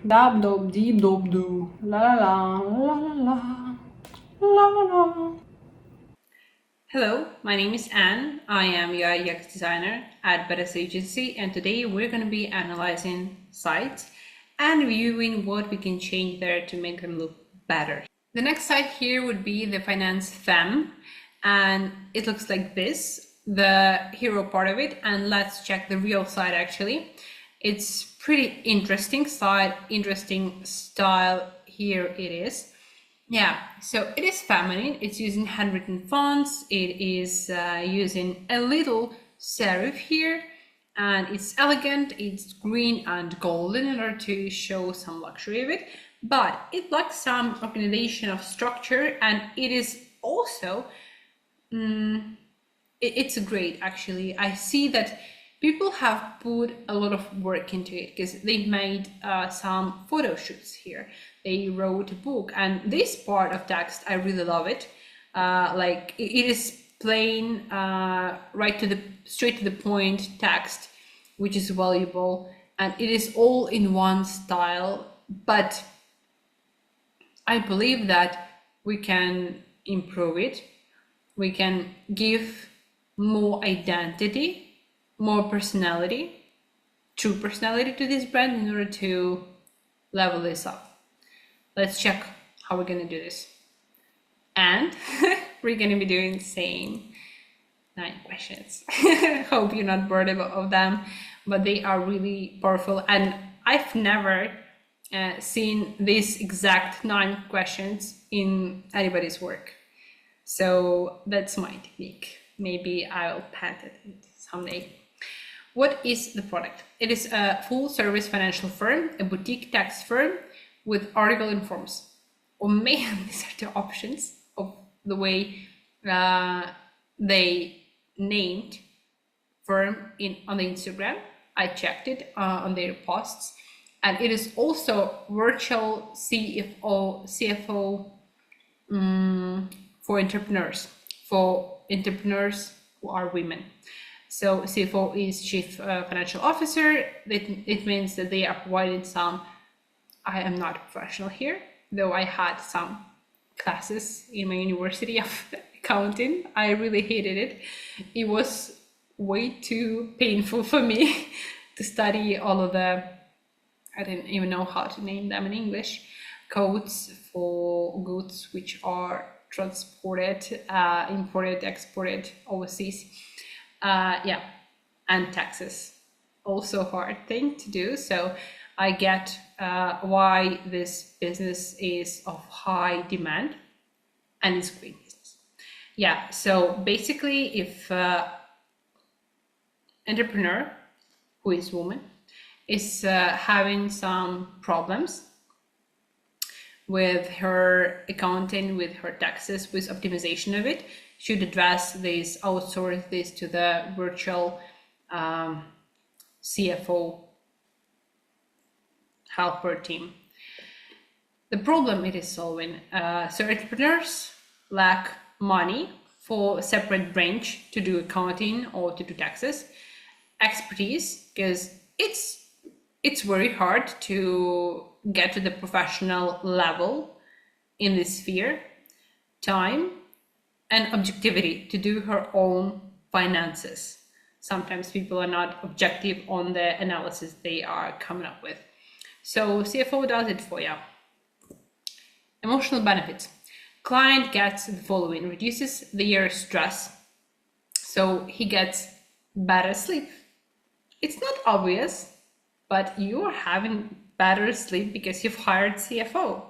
Dab dob deep dob doo. La la la la la la la la. Hello, my name is Anne. I am UI UX designer at BADASS agency, and today we're going to be analyzing sites and viewing what we can change there to make them look better. The next site here would be the finance femme, and it looks like this, the hero part of it. And let's check the real site actually. It's pretty interesting site, interesting style. Here it is. Yeah, so it is feminine. It's using handwritten fonts. It is using a little serif here, and it's elegant. It's green and golden in order to show some luxury of it, but it lacks some organization of structure, and it is also it's great actually. I see that people have put a lot of work into it because they made some photo shoots here. They wrote a book, and this part of text, I really love it. Like it is plain, straight to the point text, which is valuable, and it is all in one style. But I believe that we can improve it. We can give more identity, more personality, true personality to this brand in order to level this up. Let's check how we're going to do this. And we're going to be doing the same 9 questions. Hope you're not bored of them, but they are really powerful. And I've never seen these exact 9 questions in anybody's work. So that's my technique. Maybe I'll patent it someday. What is the product? It is a full service financial firm, a boutique tax firm with article and forms. Oh man, these are the options of the way they named firm on the Instagram. I checked it on their posts, and it is also virtual CFO for entrepreneurs who are women. So CFO is Chief Financial Officer. It means that they are providing some. I am not a professional here, though I had some classes in my university of accounting. I really hated it. It was way too painful for me to study all of the, I didn't even know how to name them in English, codes for goods which are transported, imported, exported overseas. Yeah, and taxes. Also hard thing to do. So I get why this business is of high demand, and it's great business. Yeah, so basically if entrepreneur who is woman is having some problems with her accounting, with her taxes, with optimization of it, should address this, outsource this to the virtual CFO helper team. The problem it is solving. So entrepreneurs lack money for a separate branch to do accounting or to do taxes, expertise, because it's very hard to get to the professional level in this sphere, time, and objectivity to do her own finances. Sometimes people are not objective on the analysis they are coming up with. So CFO does it for you. Emotional benefits. Client gets the following: reduces their stress, so he gets better sleep. It's not obvious, but you are having better sleep because you've hired CFO.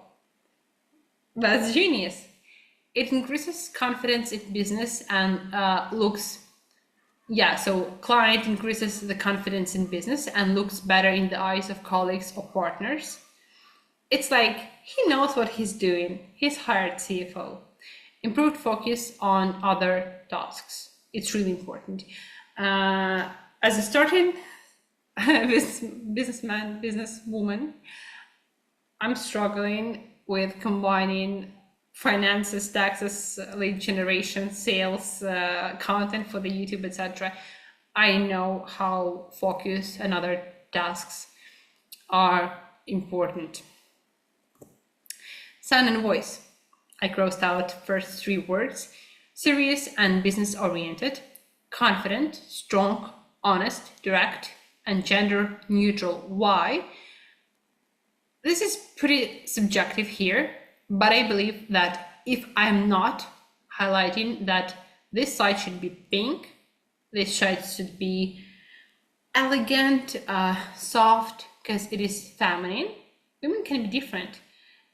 That's genius. It increases confidence in business and so client increases the confidence in business and looks better in the eyes of colleagues or partners. It's like he knows what he's doing. He's hired CFO. Improved focus on other tasks. It's really important. As a starting businessman, businesswoman, I'm struggling with combining finances, taxes, lead generation, sales, content for the YouTube, etc. I know how focus and other tasks are important. Sound and voice. I crossed out first 3 words: serious and business oriented, confident, strong, honest, direct, and gender neutral. Why? This is pretty subjective here, but I believe that if I'm not highlighting that this side should be pink, this side should be elegant, soft, because it is feminine, women can be different.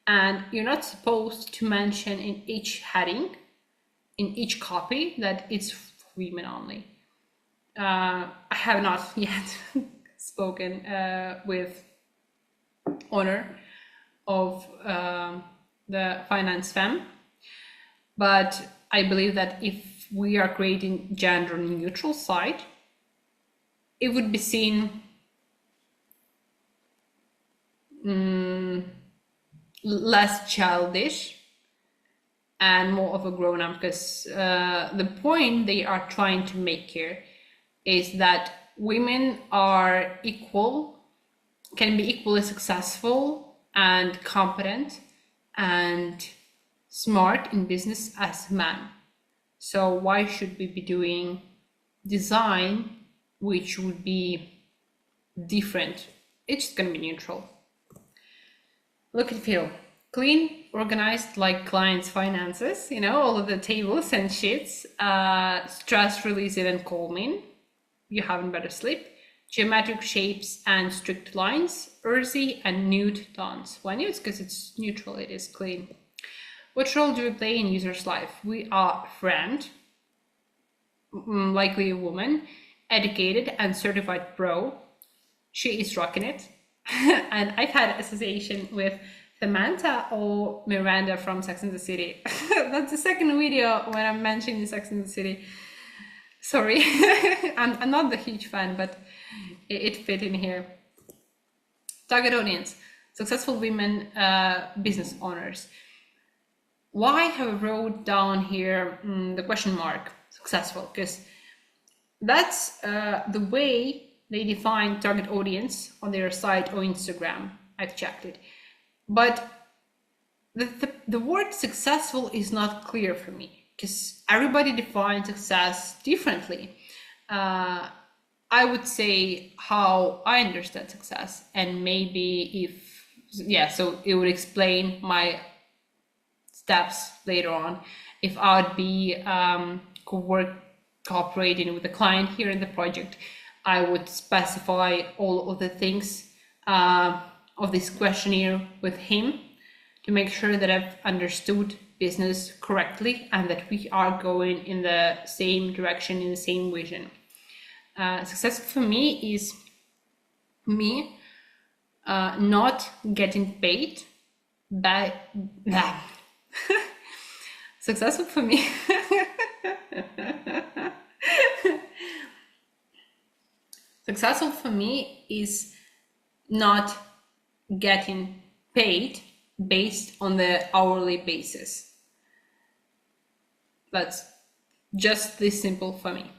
And you're not supposed to mention in each heading, in each copy, that it's for women only. I have not yet spoken with owner of the finance femme, but I believe that if we are creating gender neutral site, it would be seen less childish and more of a grown-up, because the point they are trying to make here is that women are equal, can be equally successful and competent and smart in business as men. So why should we be doing design which would be different? It's just going to be neutral. Look and feel. Clean, organized like clients' finances, you know, all of the tables and sheets. Stress releasing and calming. You having better sleep. Geometric shapes and strict lines. Earthy and nude tones. Why nude? Because it's neutral, it is clean. What role do we play in user's life? We are friend, likely a woman, educated and certified pro. She is rocking it. And I've had association with Samantha or Miranda from Sex and the City. That's the second video when I'm mentioning Sex and the City. Sorry, I'm not the huge fan, but it fit in here. Target audience, successful women business owners. Why have I wrote down here the question mark, successful? Because that's the way they define target audience on their site or Instagram. I've checked it. But the word successful is not clear for me, because everybody defines success differently. I would say how I understand success, and maybe so it would explain my steps later on. If I would be cooperating with the client here in the project, I would specify all of the things of this questionnaire with him to make sure that I've understood business correctly and that we are going in the same direction, in the same vision. Success for me is me not getting paid by that. Successful for me. Successful for me is not getting paid based on the hourly basis. That's just this simple for me.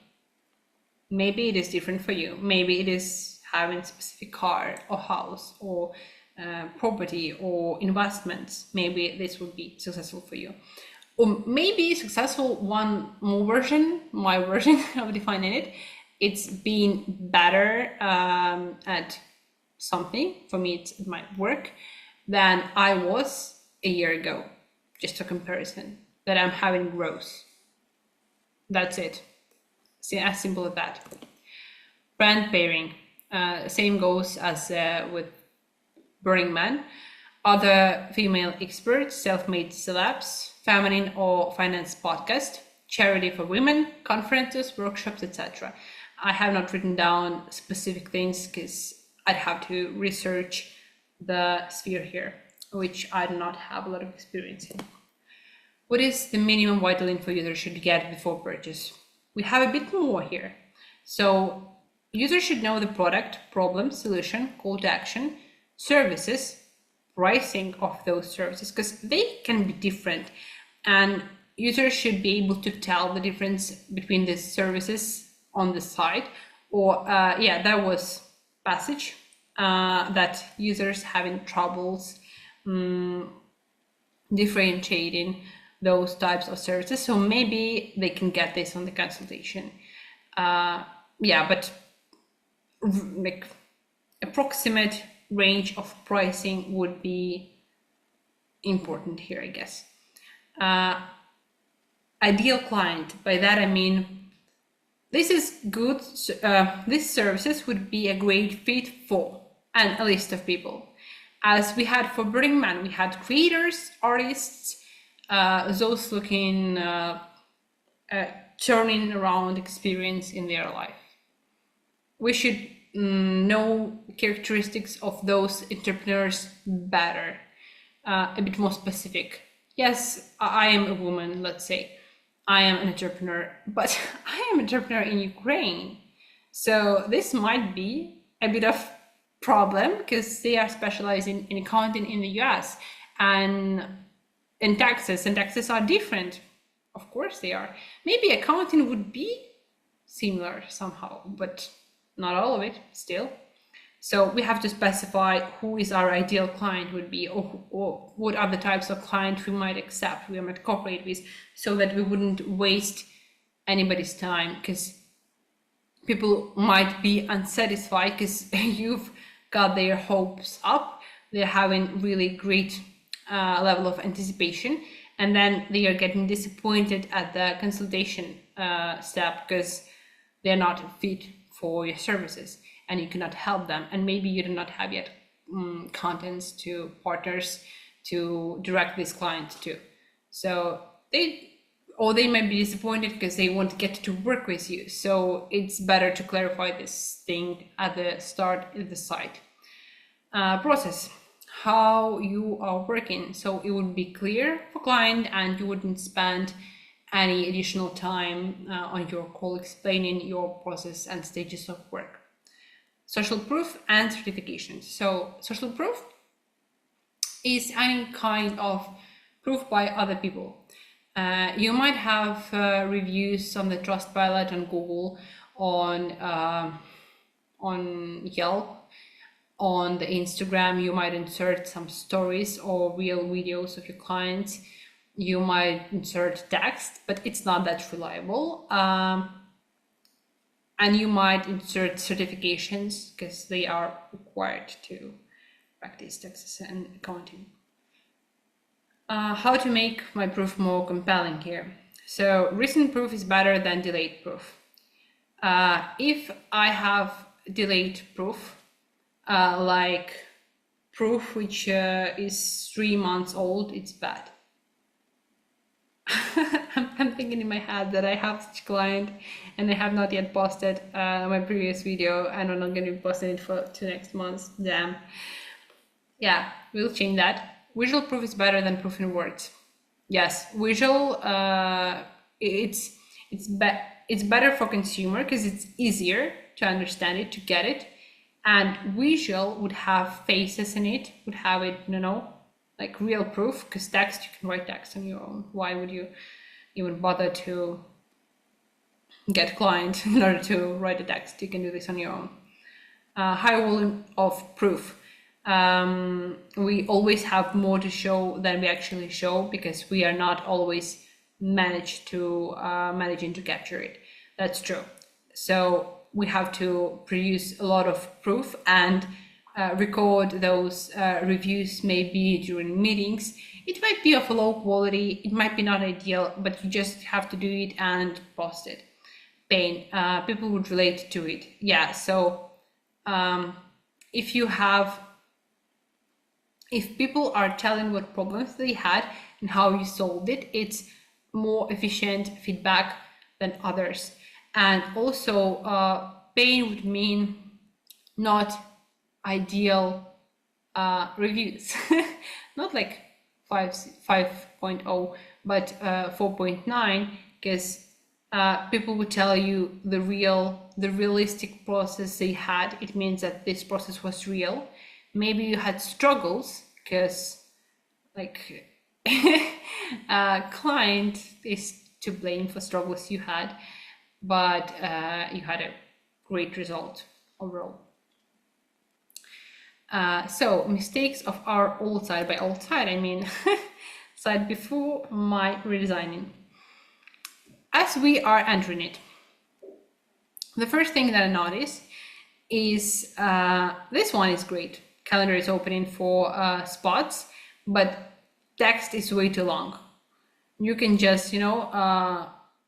Maybe it is different for you. Maybe it is having a specific car or house or property or investments. Maybe this would be successful for you. Or maybe successful, one more version, my version of defining it, it's being better at something. For me, it's at my work than I was a year ago. Just a comparison, that I'm having growth. That's it. See, as simple as that. Brand pairing, same goes as with Burning Man. Other female experts, self-made celebs, feminine or finance podcast, charity for women, conferences, workshops, etc. I have not written down specific things because I'd have to research the sphere here, which I do not have a lot of experience in. What is the minimum vital info users should get before purchase? We have a bit more here. So users should know the product, problem, solution, call to action, services, pricing of those services, because they can be different, and users should be able to tell the difference between the services on the site, or that was passage that users having troubles differentiating those types of services. So maybe they can get this on the consultation. Yeah, but like approximate range of pricing would be important here, I guess. Ideal client, by that I mean this is good. These services would be a great fit for and a list of people. As we had for Burning Man, we had creators, artists, those looking turning around experience in their life. We should know characteristics of those entrepreneurs better, a bit more specific. Yes, I am a woman, let's say. I am an entrepreneur, but I am an entrepreneur in Ukraine. So this might be a bit of problem because they are specializing in accounting in the US and in taxes, and taxes are different. Of course they are. Maybe accounting would be similar somehow, but not all of it still. So we have to specify who is our ideal client would be, or what are the types of client we might accept, we might cooperate with, so that we wouldn't waste anybody's time, because people might be unsatisfied because you've got their hopes up, they're having really great level of anticipation, and then they are getting disappointed at the consultation step because they're not fit for your services and you cannot help them, and maybe you do not have yet contents to partners to direct this client to. So they might be disappointed because they won't get to work with you. So it's better to clarify this thing at the start of the site. Process, how you are working. So it would be clear for client and you wouldn't spend any additional time on your call explaining your process and stages of work. Social proof and certifications. So social proof is any kind of proof by other people. You might have reviews on the Trustpilot, on Google, on Yelp, on the Instagram. You might insert some stories or real videos of your clients. You might insert text, but it's not that reliable. And you might insert certifications because they are required to practice taxes and accounting. How to make my proof more compelling here. So recent proof is better than delayed proof. If I have delayed proof, like proof which is 3 months old, it's bad. I'm thinking in my head that I have such a client and I have not yet posted my previous video, and I'm not going to be posting it for 2 next months. Damn. Yeah, we'll change that. Visual proof is better than proof in words. Yes, visual, it's better for consumer because it's easier to understand it, to get it. And visual would have faces in it, would have it, like real proof, because text, you can write text on your own. Why would you even bother to get a client in order to write a text? You can do this on your own. High volume of proof. We always have more to show than we actually show because we are not always managing to capture it. That's true. So we have to produce a lot of proof and record those reviews maybe during meetings. It might be of a low quality, it might be not ideal, but you just have to do it and post it. Pain, people would relate to it. Yeah, so if people are telling what problems they had and how you solved it, it's more efficient feedback than others. And also pain would mean not ideal reviews, not like 5.0, but 4.9, because people would tell you the realistic process they had. It means that this process was real. Maybe you had struggles because like client is to blame for struggles you had, but you had a great result overall. So mistakes of our old site, by old site I mean site before my redesigning. As we are entering it, the first thing that I notice is this one is great. Calendar is opening for spots, but text is way too long. You can just,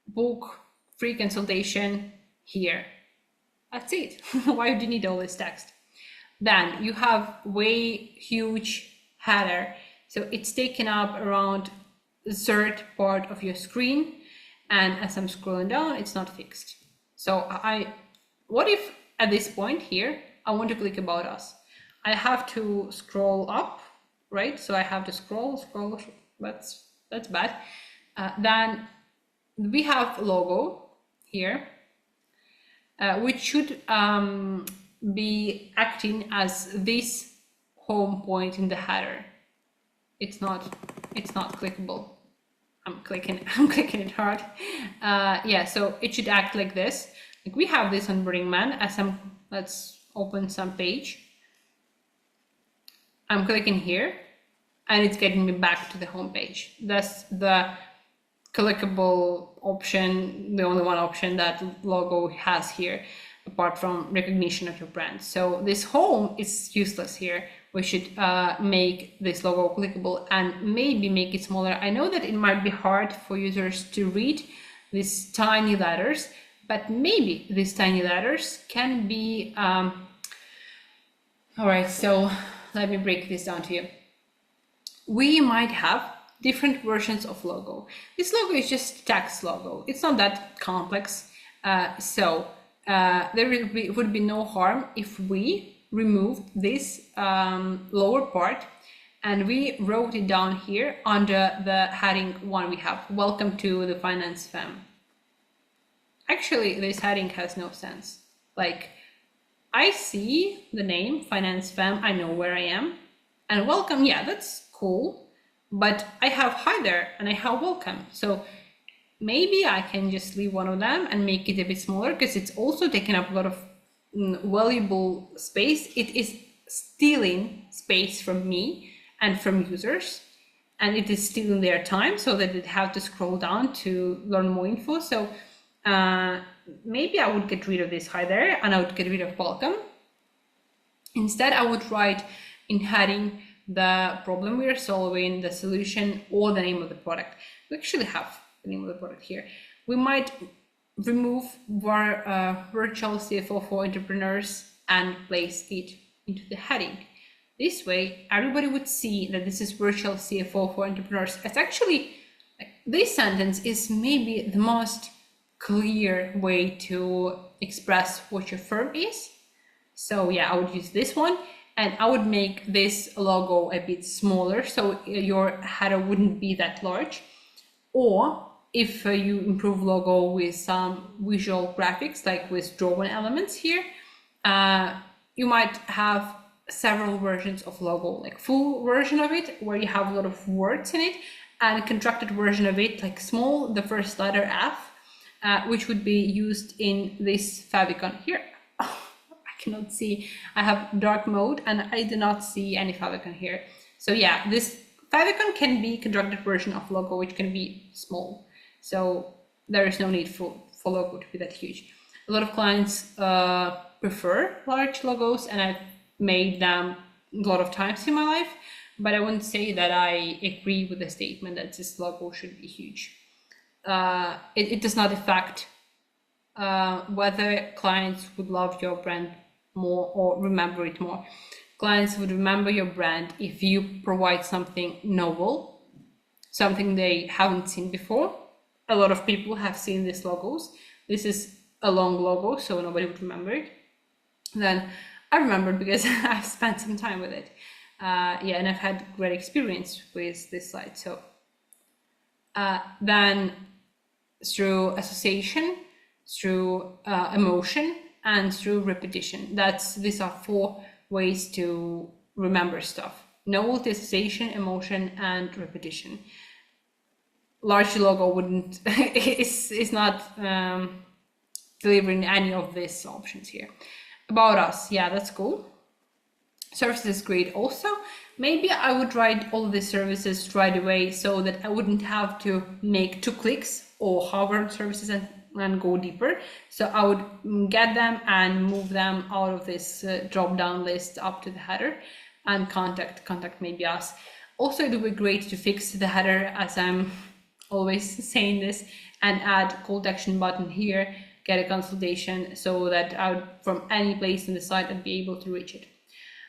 book free consultation here. That's it. Why do you need all this text? Then you have way huge header. So it's taken up around the third part of your screen. And as I'm scrolling down, it's not fixed. So what if at this point here, I want to click About Us? I have to scroll up, right? So I have to scroll, that's bad. Then we have logo here, which should be acting as this home point in the header. It's not clickable. I'm clicking it hard. Yeah, so it should act like this. Like we have this on Burning Man. Let's open some page. I'm clicking here, and it's getting me back to the home page. That's the clickable option, the only one option that logo has here, apart from recognition of your brand. So this home is useless here. We should make this logo clickable and maybe make it smaller. I know that it might be hard for users to read these tiny letters, but maybe these tiny letters can be, all right, so let me break this down to you. We might have different versions of logo. This logo is just text logo. It's not that complex. So there would be no harm if we removed this lower part and we wrote it down here under the heading one we have, Welcome to the Finance Femme. Actually, this heading has no sense. Like, I see the name Finance Femme, I know where I am, and welcome, yeah, that's cool, but I have hi there and I have welcome. So maybe I can just leave one of them and make it a bit smaller, because it's also taking up a lot of valuable space. It is stealing space from me and from users, and it is stealing their time so that they have to scroll down to learn more info. So maybe I would get rid of this hi there and I would get rid of welcome. Instead, I would write in heading the problem we are solving, the solution, or the name of the product. We actually have the name of the product here. We might remove virtual CFO for entrepreneurs and place it into the heading. This way, everybody would see that this is virtual CFO for entrepreneurs. It's actually, this sentence is maybe the most clear way to express what your firm is. So yeah, I would use this one, and I would make this logo a bit smaller so your header wouldn't be that large. Or if you improve logo with some visual graphics, like with drawn elements here, you might have several versions of logo, like full version of it where you have a lot of words in it, and a contracted version of it, like small, the first letter F, which would be used in this favicon here. Oh, I cannot see. I have dark mode and I do not see any favicon here. So yeah, this favicon can be contracted version of logo, which can be small. So there is no need for logo to be that huge. A lot of clients prefer large logos, and I've made them a lot of times in my life, but I wouldn't say that I agree with the statement that this logo should be huge. It does not affect whether clients would love your brand more or remember it more. Clients would remember your brand if you provide something novel, something they haven't seen before. A lot of people have seen these logos. This is a long logo, so nobody would remember it. Then I remembered because I've spent some time with it. Yeah, and I've had great experience with this site. So then through association, through emotion, and through repetition. These are 4 ways to remember stuff: novelty, association, emotion, and repetition. Large logo wouldn't is not delivering any of these options here. About us, yeah, that's cool. Services is great also. Maybe I would write all the services right away so that I wouldn't have to make 2 clicks or hover on services and go deeper. So I would get them and move them out of this drop down list up to the header, and contact maybe us. Also, it would be great to fix the header, as I'm always saying this, and add call to action button here, get a consultation, so that I would, from any place on the site, I'd be able to reach it.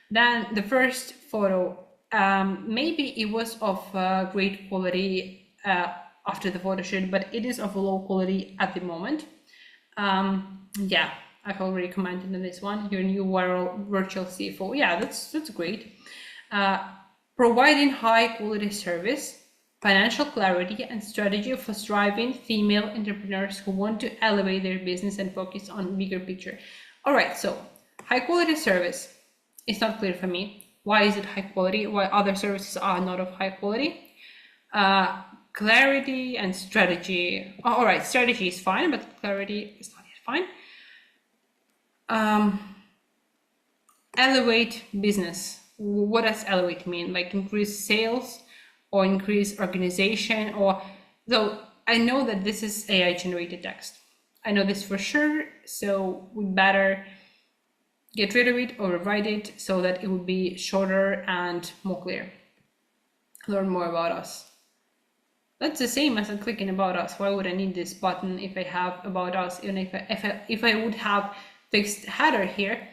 Then the first photo, maybe it was of great quality after the photo shoot, but it is of a low quality at the moment. Yeah, I've already commented on this one. Your new viral virtual CFO. Yeah, that's great. Providing high quality service, financial clarity, and strategy for striving female entrepreneurs who want to elevate their business and focus on bigger picture. All right, so high quality service. It's not clear for me. Why is it high quality? Why other services are not of high quality? Clarity and strategy. All right, strategy is fine, but clarity is not yet fine. Elevate business. What does elevate mean? Like increase sales or increase organization? Or though I know that this is AI generated text. I know this for sure, so we better get rid of it or rewrite it so that it would be shorter and more clear. Learn more about us. That's the same as clicking about us. Why would I need this button if I have about us? Even if I would have fixed header here,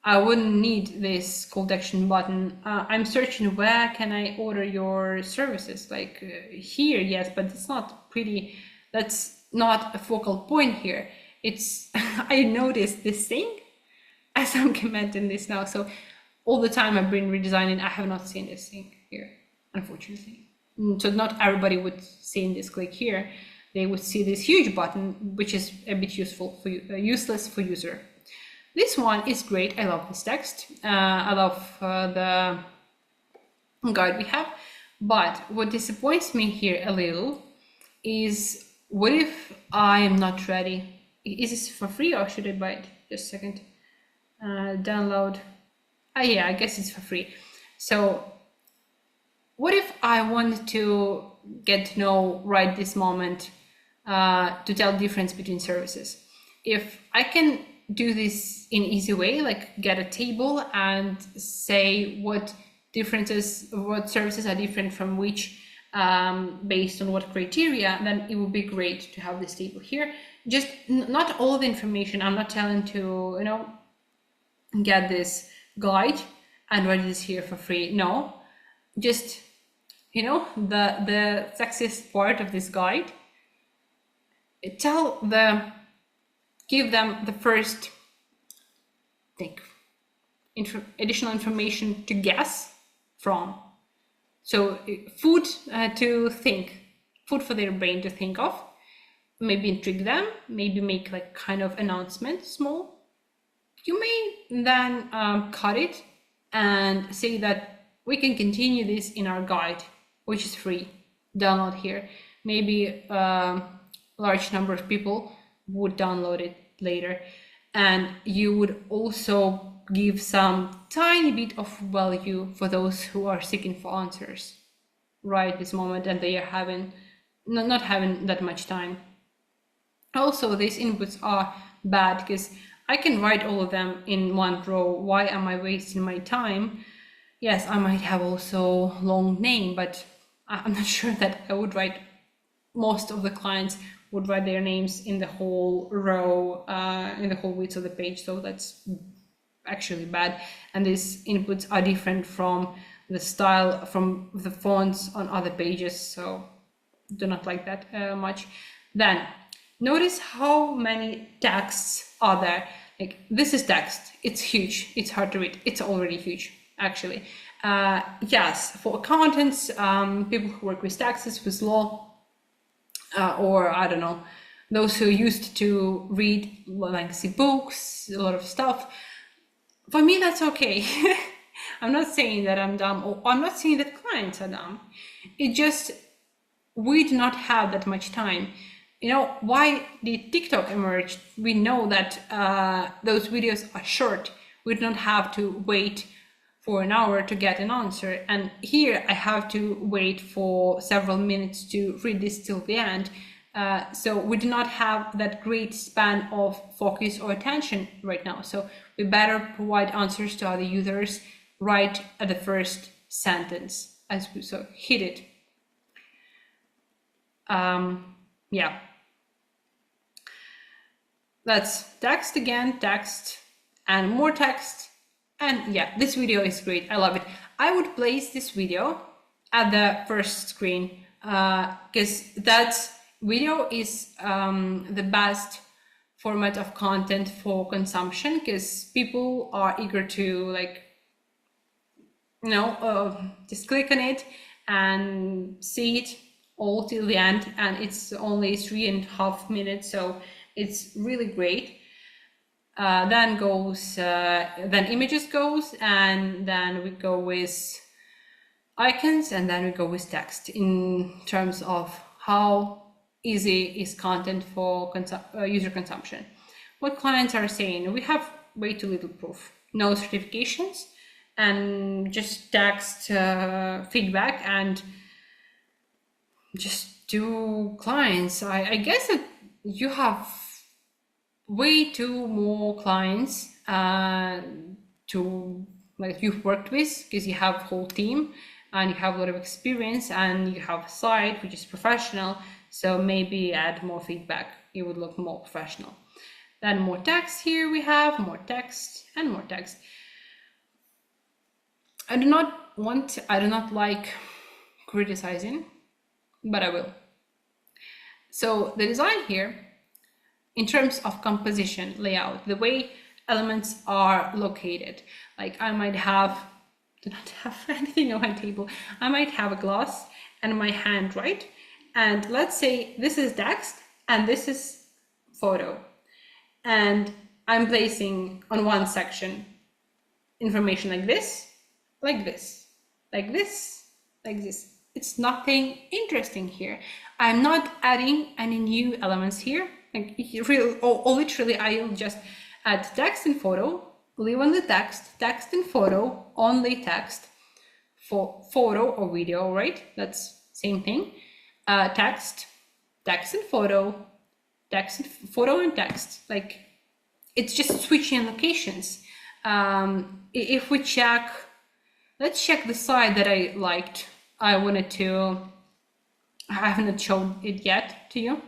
I wouldn't need this call to action button. I'm searching where can I order your services, like here, yes, but it's not pretty. That's not a focal point here. It's I noticed this thing as I'm commenting this now. So all the time I've been redesigning, I have not seen this thing here, unfortunately. So not everybody would see in this click here. They would see this huge button, which is a bit useful for useless for user. This one is great. I love this text. I love the guide we have. But what disappoints me here a little is, what if I am not ready? Is this for free or should I buy it? Just a second. Download. Yeah, I guess it's for free. So what if I want to get to know right this moment to tell the difference between services? If I can do this in easy way, like get a table and say what services are different from which based on what criteria, then it would be great to have this table here. Just not all the information. I'm not telling to, get this guide and write this here for free. No, just, the sexiest part of this guide. Give them the first additional information to guess from. So food to think, food for their brain to think of, maybe intrigue them, maybe make like kind of announcement small. You may then cut it and say that we can continue this in our guide, which is free, download here. Maybe large number of people would download it later, and you would also give some tiny bit of value for those who are seeking for answers right this moment and they are not having that much time. Also, these inputs are bad because I can write all of them in one row. Why am I wasting my time? Yes, I might have also long name, but I'm not sure that I would write. Most of the clients would write their names in the whole row, in the whole width of the page. So that's actually bad. And these inputs are different from the style, from the fonts on other pages. So do not like that much. Then notice how many texts are there. Like this is text. It's huge. It's hard to read. It's already huge, actually. Yes, for accountants, people who work with taxes, with law, or I don't know, those who used to read lengthy books, a lot of stuff. For me, that's okay. I'm not saying that I'm dumb, or I'm not saying that clients are dumb. It just, we do not have that much time. Why did TikTok emerge? We know that those videos are short. We don't have to wait for an hour to get an answer. And here I have to wait for several minutes to read this till the end. So we do not have that great span of focus or attention right now. So we better provide answers to other users right at the first sentence. So hit it. Yeah. That's text again, text and more text. And yeah, this video is great. I love it. I would place this video at the first screen because that video is the best format of content for consumption, because people are eager to, like, you know, just click on it and see it all till the end. And it's only 3.5 minutes, so it's really great. Then goes, then images goes, and then we go with icons, and then we go with text in terms of how easy is content for user consumption. What clients are saying: we have way too little proof, no certifications, and just text feedback, and just two clients. I guess that you have way too more clients to, like, you've worked with, because you have a whole team and you have a lot of experience and you have a site which is professional. So maybe add more feedback, it would look more professional. Then more text. Here we have more text and more text. I do not like criticizing, but I will. So the design here, in terms of composition, layout, the way elements are located, like I might do not have anything on my table. I might have a glass and my hand, right? And let's say this is text and this is photo. And I'm placing on one section information like this, like this, like this, like this. It's nothing interesting here. I'm not adding any new elements here. Like, literally, I'll just add text and photo, leave on the text, text and photo, only text, for photo or video, right? That's same thing. Text, text and photo, text and photo and text. Like, it's just switching locations. If we check, let's check the site that I liked. I haven't shown it yet to you.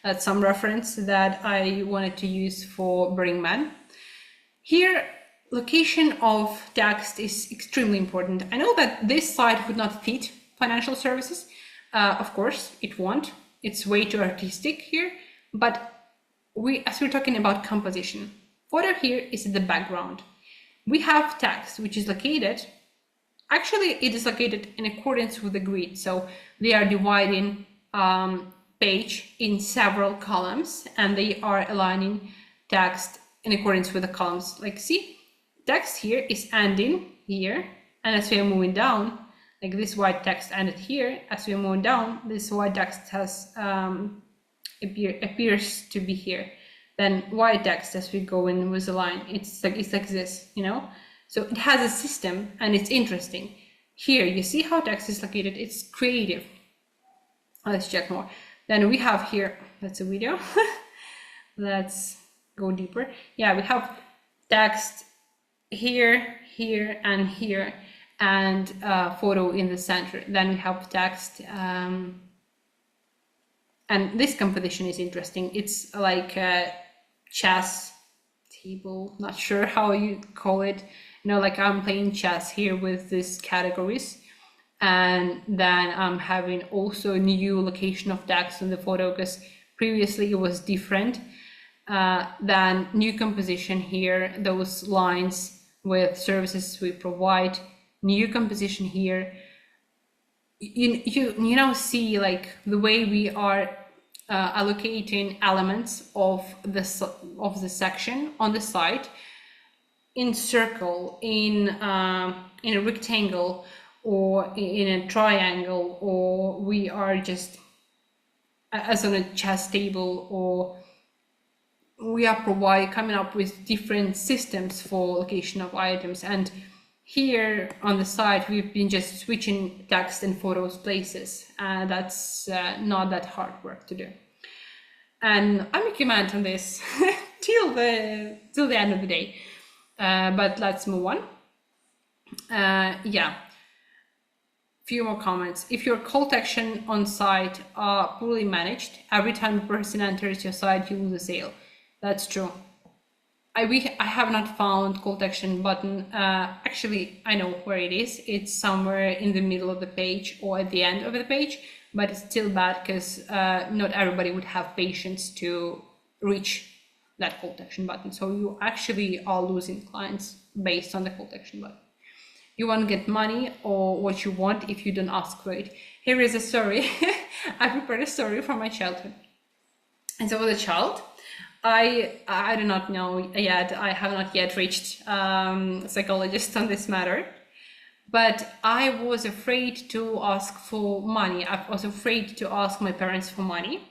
That's some reference that I wanted to use for Burning Man. Here, location of text is extremely important. I know that this site would not fit financial services. Of course, it won't. It's way too artistic here. But as we're talking about composition, photo here is in the background. We have text, which is located. Actually, it is located in accordance with the grid. So they are dividing page in several columns, and they are aligning text in accordance with the columns. Like, see, text here is ending here, and as we are moving down, like this white text ended here, as we are moving down, this white text has appears to be here. Then white text, as we go in with the line, it's like this, you know. So it has a system, and it's interesting. Here you see how text is located. It's creative. Let's check more. Then we have here, that's a video. Let's go deeper. Yeah, we have text here, here, and here, and photo in the center. Then we have text, and this composition is interesting. It's like a chess table, not sure how you call it. You know, like I'm playing chess here with these categories. And then I'm having also a new location of text in the photo, because previously it was different. Then new composition here, those lines with services we provide, new composition here. You now see, like, the way we are allocating elements of the section on the site in circle, in a rectangle, or in a triangle, or we are just as on a chess table, or we are coming up with different systems for location of items. And here on the side, we've been just switching text and photos places. That's not that hard work to do. And I make a comment on this till the end of the day. But let's move on. Yeah. Few more comments. If your call to action on site are poorly managed, every time a person enters your site, you lose a sale. That's true. I have not found call to action button. Actually, I know where it is. It's somewhere in the middle of the page or at the end of the page, but it's still bad because not everybody would have patience to reach that call to action button. So you actually are losing clients based on the call to action button. You won't get money or what you want if you don't ask for it. Here is a story. I prepared a story from my childhood. And so as a child, I do not know yet. I have not yet reached psychologist on this matter, but I was afraid to ask for money. I was afraid to ask my parents for money.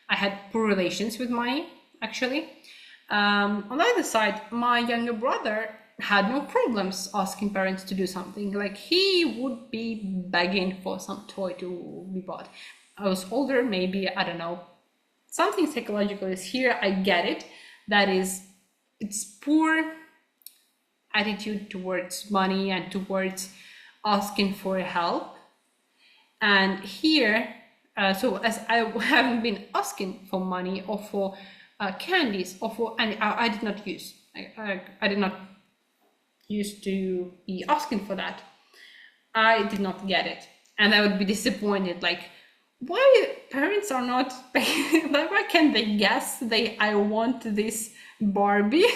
I had poor relations with money, actually. On the other side, my younger brother had no problems asking parents to do something. Like, he would be begging for some toy to be bought. I was older, maybe, I don't know. Something psychological is here. I get it. That is, it's poor attitude towards money and towards asking for help. And here, so as I haven't been asking for money or for candies or for, and I did not use, I did not used to be asking for that. I did not get it. And I would be disappointed, like, why parents are not, why can't they guess I want this Barbie?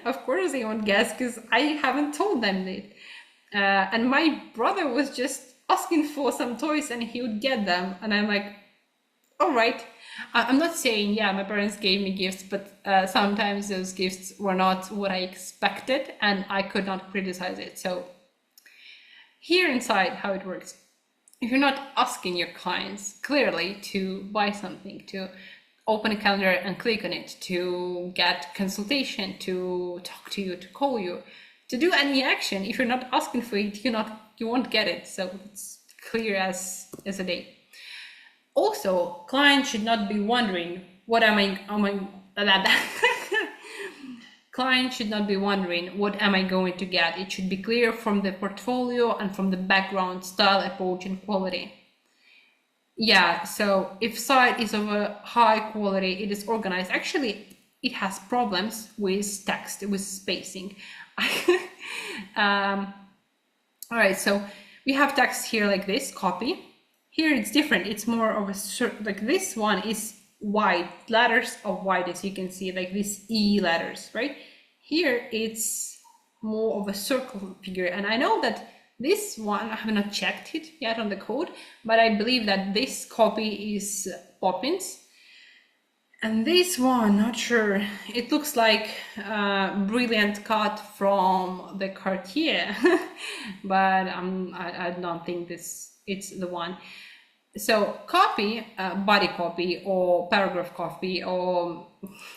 Of course they won't guess because I haven't told them that. And my brother was just asking for some toys and he would get them. And I'm like, all right. I'm not saying, yeah, my parents gave me gifts, but sometimes those gifts were not what I expected and I could not criticize it. So here inside, how it works. If you're not asking your clients clearly to buy something, to open a calendar and click on it, to get consultation, to talk to you, to call you, to do any action, if you're not asking for it, you won't get it. So it's clear as a day. Also, clients should not be wondering, clients should not be wondering, what am I going to get? It should be clear from the portfolio and from the background, style, approach, and quality. Yeah, so if site is of a high quality, it is organized. Actually, it has problems with text, with spacing. All right, so we have text here like this, copy. Here it's different. It's more of a, like this one is wide, letters are wide, as you can see, like these E letters, right? Here it's more of a circle figure. And I know that this one, I have not checked it yet on the code, but I believe that this copy is Poppins. And this one, not sure. It looks like a brilliant cut from the Cartier, but I don't think it's the one. So copy, body copy or paragraph copy or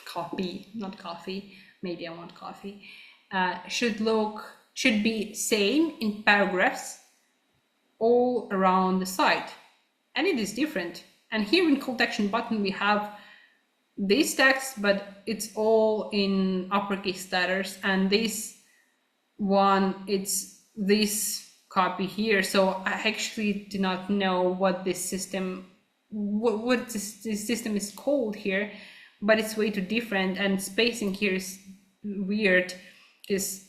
copy, not coffee. Maybe I want coffee. Should be same in paragraphs all around the site, and it is different. And here in call to action button we have this text, but it's all in uppercase letters, and this one, it's this copy here. So I actually do not know what this system, what this system is called here, but it's way too different, and spacing here is weird because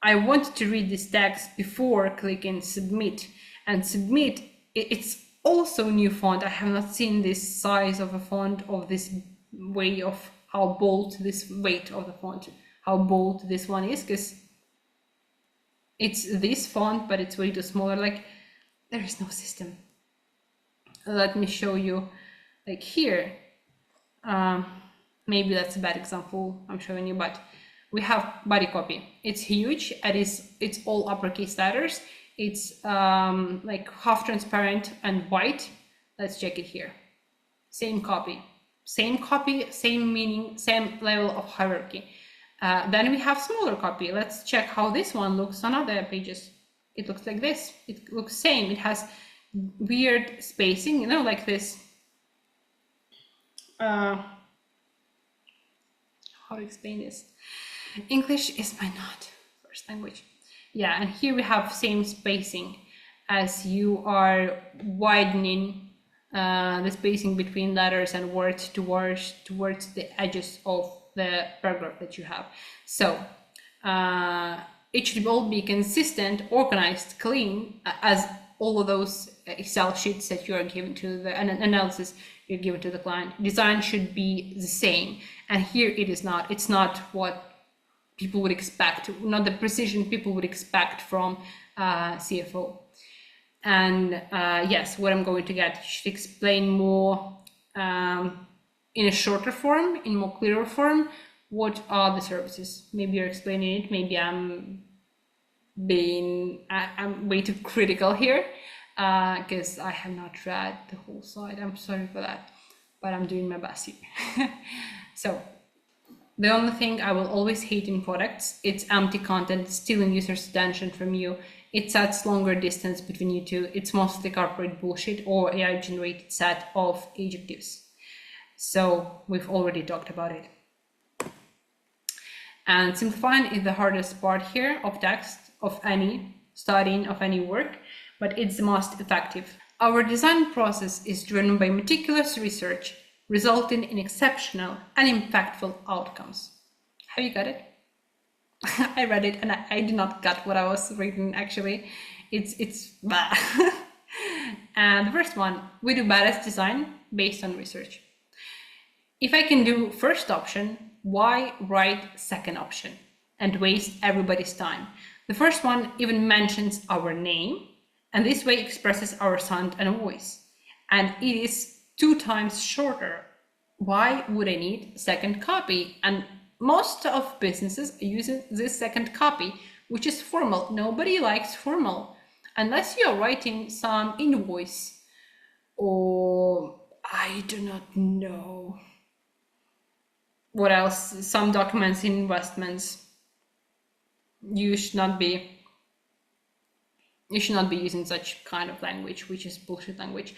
I wanted to read this text before clicking submit, and submit, it's also new font. I have not seen this size of a font, of this way of how bold this weight of the font, how bold this one is, because it's this font, but it's way too smaller. Like, there is no system. Let me show you, like here, maybe that's a bad example I'm showing you, but we have body copy. It's huge, it's all uppercase letters. It's like half transparent and white. Let's check it here. Same copy, same meaning, same level of hierarchy. Then we have smaller copy. Let's check how this one looks on other pages. It looks like this. It looks same. It has weird spacing, you know, like this. How to explain this? English is my not first language. Yeah, and here we have same spacing as you are widening the spacing between letters and words towards the edges of the paragraph that you have. So it should all be consistent, organized, clean, as all of those Excel sheets that you are given to the analysis you're given to the client. Design should be the same, and here it is not. It's not what people would expect, not the precision people would expect from CFO. And yes, what I'm going to get, you should explain more in a shorter form, in more clearer form, what are the services. Maybe you're explaining it, maybe I'm way too critical here, because I have not read the whole slide. I'm sorry for that, but I'm doing my best here. So the only thing I will always hate in products, it's empty content, stealing users' attention from you. It sets longer distance between you two. It's mostly corporate bullshit or AI generated set of adjectives. So we've already talked about it. And simplifying is the hardest part here of text, of any studying, of any work, but it's the most effective. Our design process is driven by meticulous research, resulting in exceptional and impactful outcomes. Have you got it? I read it and I did not get what I was reading actually. It's bad. And the first one, we do badass design based on research. If I can do first option, why write second option and waste everybody's time? The first one even mentions our name, and this way expresses our sound and voice. And it is 2 times shorter. Why would I need second copy? And most of businesses are using this second copy, which is formal. Nobody likes formal unless you're writing some invoice or I do not know what else, some documents, investments. You should not be using such kind of language, which is bullshit language.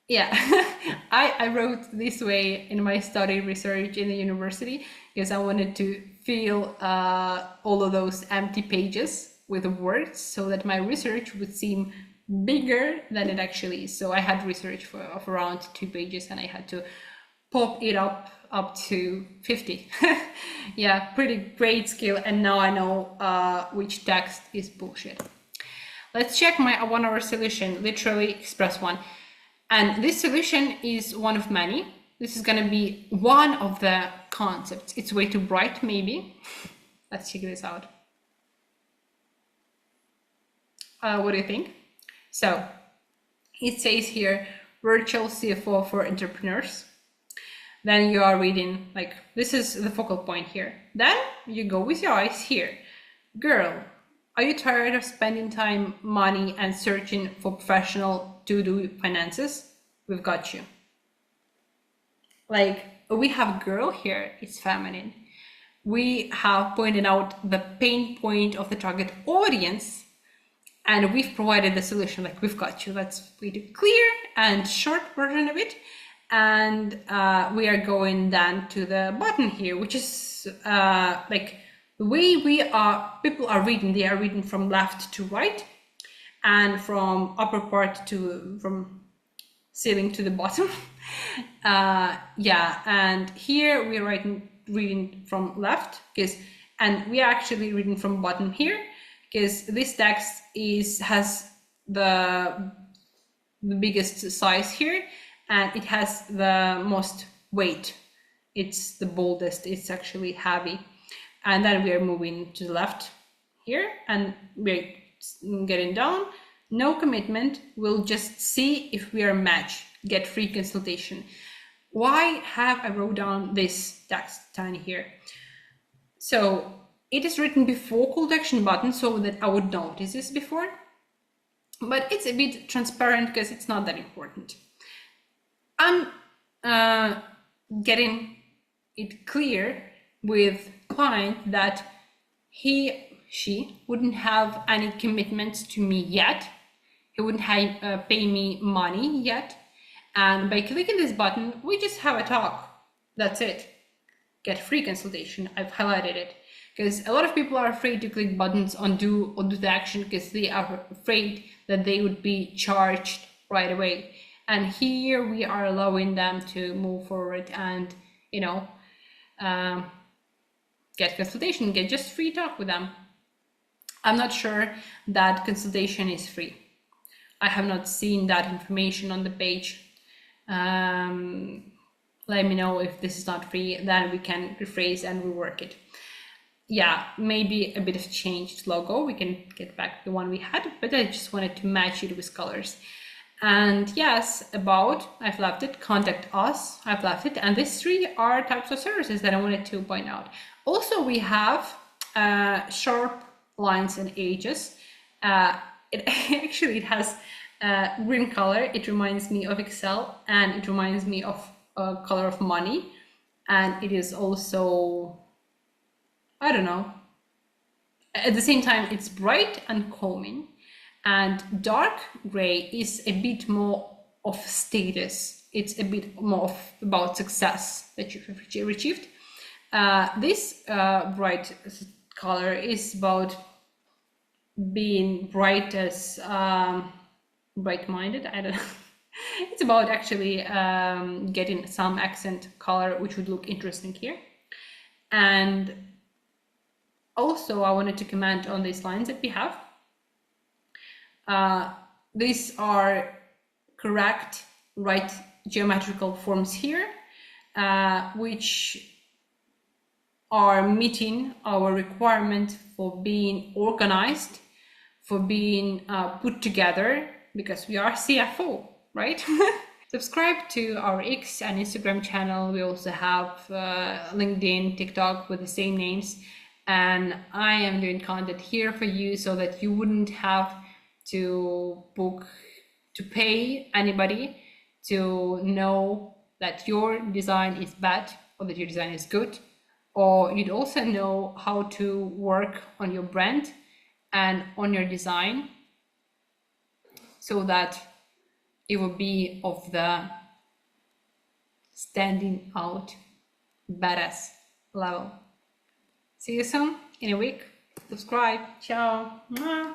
Yeah, I wrote this way in my study research in the university because I wanted to fill all of those empty pages with words so that my research would seem bigger than it actually is. So I had research of around 2 pages and I had to pop it up to 50. Yeah, pretty great skill. And now I know which text is bullshit. Let's check my 1 hour solution, literally express one. And this solution is one of many. This is going to be one of the concepts. It's way too bright, maybe. Let's check this out. What do you think? So it says here, virtual CFO for entrepreneurs. Then you are reading, like, this is the focal point here. Then you go with your eyes here. Girl, are you tired of spending time, money, and searching for professional to-do finances? We've got you. Like, we have girl here, it's feminine. We have pointed out the pain point of the target audience, and we've provided the solution, like, we've got you. That's pretty clear and short version of it. And we are going then to the button here, which is like the way people are reading, they are reading from left to right and from upper part from ceiling to the bottom. Yeah, and here we're reading from left and we are actually reading from bottom here because this text has the biggest size here. And it has the most weight. It's the boldest, it's actually heavy. And then we are moving to the left here and we're getting down. No commitment, we'll just see if we are matched, get free consultation. Why have I wrote down this text tiny here? So it is written before call to action button so that I would notice this before, but it's a bit transparent because it's not that important. I'm getting it clear with client that she wouldn't have any commitments to me yet. He wouldn't have, pay me money yet. And by clicking this button, we just have a talk. That's it. Get free consultation. I've highlighted it because a lot of people are afraid to click buttons on do the action because they are afraid that they would be charged right away. And here we are allowing them to move forward and, you know, get consultation, get just free talk with them. I'm not sure that consultation is free. I have not seen that information on the page. Let me know if this is not free, then we can rephrase and rework it. Yeah, maybe a bit of changed logo. We can get back to the one we had, but I just wanted to match it with colors. And yes, about, I've left it, contact us, I've left it. And these three are types of services that I wanted to point out. Also, we have sharp lines and edges. It has green color. It reminds me of Excel, and it reminds me of color of money. And it is also, I don't know, at the same time, it's bright and calming. And dark gray is a bit more of status. It's a bit more about success that you've achieved. This bright color is about being bright as bright-minded. I don't know. It's about actually getting some accent color, which would look interesting here. And also, I wanted to comment on these lines that we have. These are correct, right geometrical forms here, which are meeting our requirement for being organized, for being put together, because we are CFO, right? Subscribe to our X and Instagram channel. We also have LinkedIn, TikTok with the same names. And I am doing content here for you so that you wouldn't have to pay anybody to know that your design is bad or that your design is good. Or you'd also know how to work on your brand and on your design so that it will be of the standing out badass level. See you soon in a week. Subscribe. Ciao. Mwah.